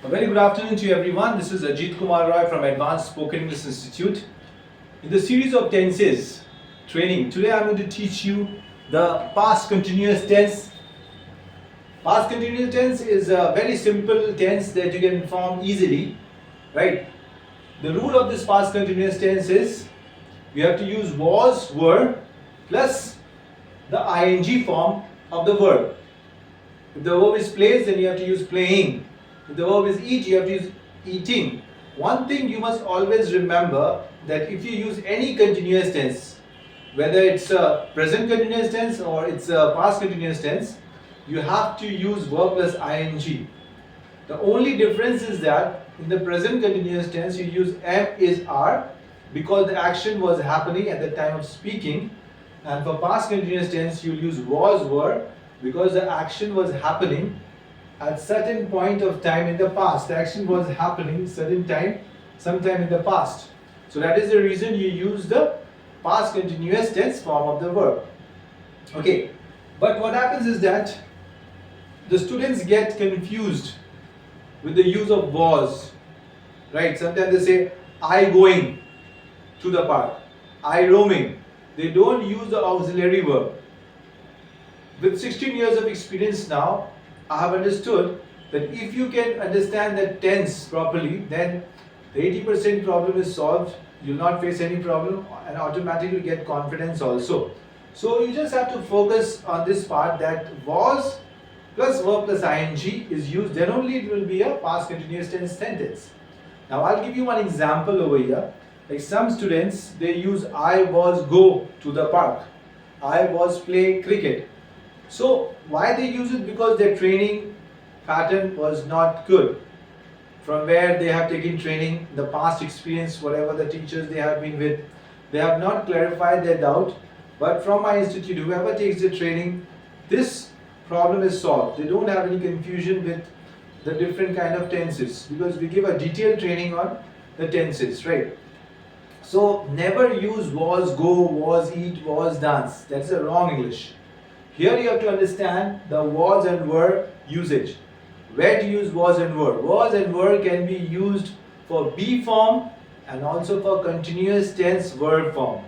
A very good afternoon to everyone. This is Ajit Kumar Roy from Advanced Spoken English Institute. In the series of tenses training, today I'm going to teach you the past continuous tense. Past continuous tense is a very simple tense that you can form easily, right? The rule of this past continuous tense is we have to use was, were plus the ing form of the verb. If the verb is plays, then you have to use playing. If the verb is eat, you have to use eating. One thing you must always remember, that if you use any continuous tense, whether it's a present continuous tense or it's a past continuous tense, you have to use verb plus ing. The only difference is that in the present continuous tense you use am is are because the action was happening at the time of speaking, and for past continuous tense you use was, were because the action was happening at certain point of time in the past. The action was happening certain time, sometime in the past. So that is the reason you use the past continuous tense form of the verb. Okay, but what happens is that the students get confused with the use of was, right? Sometimes they say I going to the park, I roaming. They don't use the auxiliary verb. With 16 years of experience now, I have understood that if you can understand the tense properly, then the 80% problem is solved. You'll not face any problem and automatically get confidence also. So you just have to focus on this part, that was plus verb plus ing is used, then only it will be a past continuous tense sentence. Now I'll give you one example over here. Like some students, they use I was go to the park, I was play cricket. So why they use it? Because their training pattern was not good. From where they have taken training, the past experience, whatever the teachers they have been with, they have not clarified their doubt. But from my institute, whoever takes the training, this problem is solved. They don't have any confusion with the different kind of tenses, because we give a detailed training on the tenses, right? So never use was, go, was, eat, was, dance. That's a wrong English. Here you have to understand the was and were usage. Where to use was and were? Was and were can be used for be form and also for continuous tense verb form.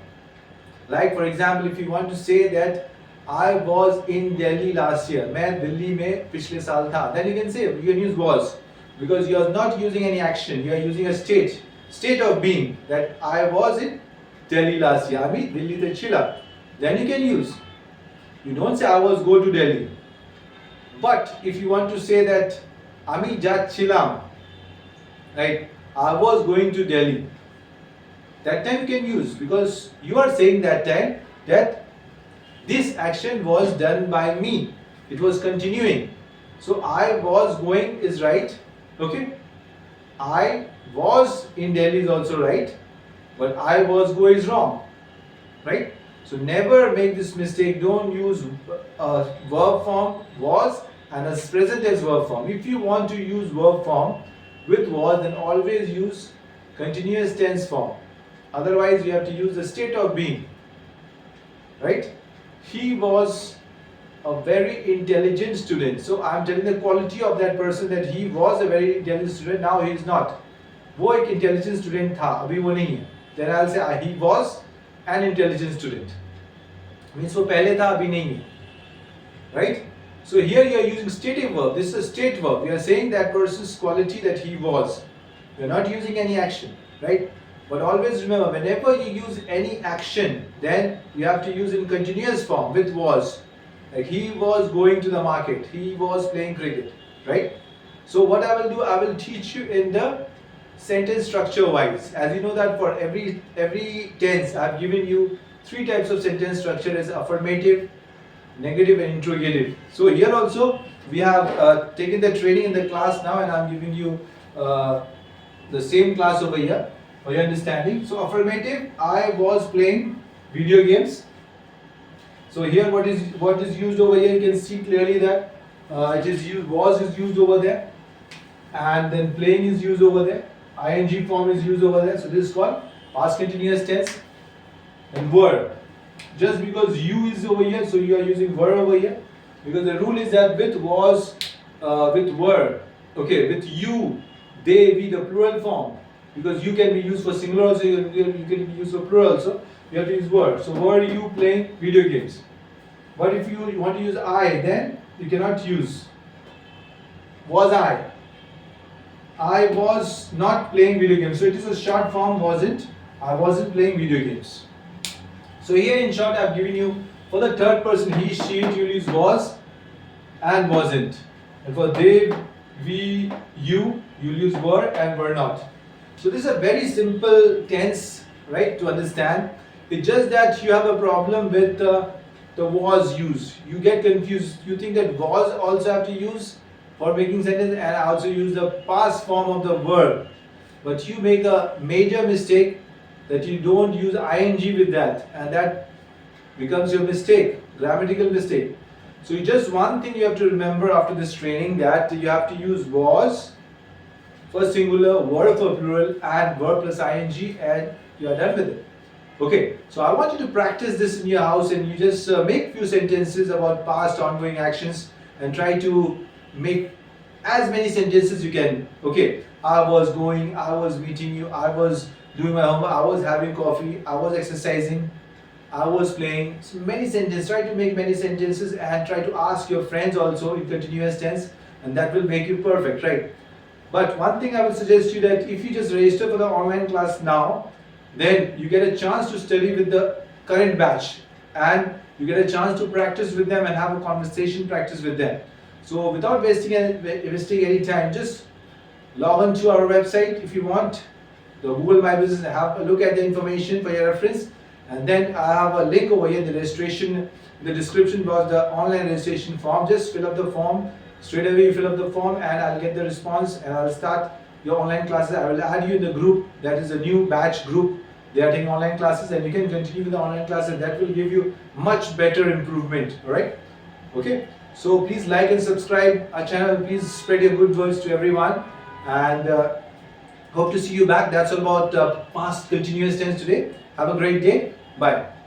Like for example, if you want to say that I was in Delhi last year, मैं दिल्ली में पिछले साल था, then you can say, you can use was, because you are not using any action, you are using a state of being, that I was in Delhi last year, अभी दिल्ली से छिला. Then you can use. You don't say I was go to Delhi. But if you want to say that Ami jat chilam, right? I was going to Delhi. That time you can use, because you are saying that time that this action was done by me. It was continuing. So I was going is right. Okay. I was in Delhi is also right. But I was go is wrong. Right? So never make this mistake. Don't use verb form was and a present tense verb form. If you want to use verb form with was, then always use continuous tense form. Otherwise you have to use the state of being. Right? He was a very intelligent student. So I am telling the quality of that person, that he was a very intelligent student. Now he is not. वो एक intelligent student था, अभी वो नहीं है. Then I'll say he was an intelligent student. Means वो पहले था, अभी नहीं है. Right? So here you are using stative verb. This is a state verb. We are saying that person's quality, that he was. We are not using any action. Right? But always remember, whenever you use any action, then you have to use in continuous form with was. Like he was going to the market. He was playing cricket. Right? So what I will do, I will teach you in the sentence structure wise. As you know that for every tense, I have given you three types of sentence structure, as affirmative, negative and interrogative. So here also we have taken the training in the class now, and I am giving you the same class over here for your understanding. So affirmative, I was playing video games. So here what is used over here, you can see clearly that it is used, was is used over there, and then playing is used over there, ing form is used over there. So this is called past continuous tense. And were, just because you is over here, so you are using were over here, because the rule is that with was, with were, okay, with you they, we, the plural form, because you can be used for singular also, you can be used for plural also, you have to use were. So were you playing video games? But if you want to use I, then you cannot use was I. I was not playing video games. So it is a short form wasn't. I wasn't playing video games. So here in short I have given you for the third person he, she, you use was and wasn't. And for they, we, you use were and were not. So this is a very simple tense, right, to understand. It's just that you have a problem with the was use. You get confused. You think that was also have to use for making sentence and also use the past form of the verb. But you make a major mistake that you don't use ing with that, and that becomes your mistake, grammatical mistake. So just one thing you have to remember after this training, that you have to use was for singular, were for plural, and verb plus ing, and you are done with it. Okay, so I want you to practice this in your house, and you just make few sentences about past ongoing actions and try to make as many sentences you can. Okay, I was going, I was meeting you, I was doing my homework, I was having coffee, I was exercising, I was playing. So many sentences. Try to make many sentences and try to ask your friends also in continuous tense, and that will make you perfect, right? But one thing I will suggest you, that if you just register for the online class now, then you get a chance to study with the current batch, and you get a chance to practice with them and have a conversation practice with them. So without wasting any time, just log on to our website if you want, the Google My Business, and have a look at the information for your reference. And then I have a link over here in the registration, in the description box, the online registration form. Just fill up the form. Straight away you fill up the form and I'll get the response and I'll start your online classes. I will add you in the group, that is a new batch group. They are taking online classes, and you can continue with the online classes. That will give you much better improvement. Alright? Okay? So please like and subscribe our channel. Please spread your good words to everyone. And hope to see you back. That's all about past continuous tense today. Have a great day. Bye.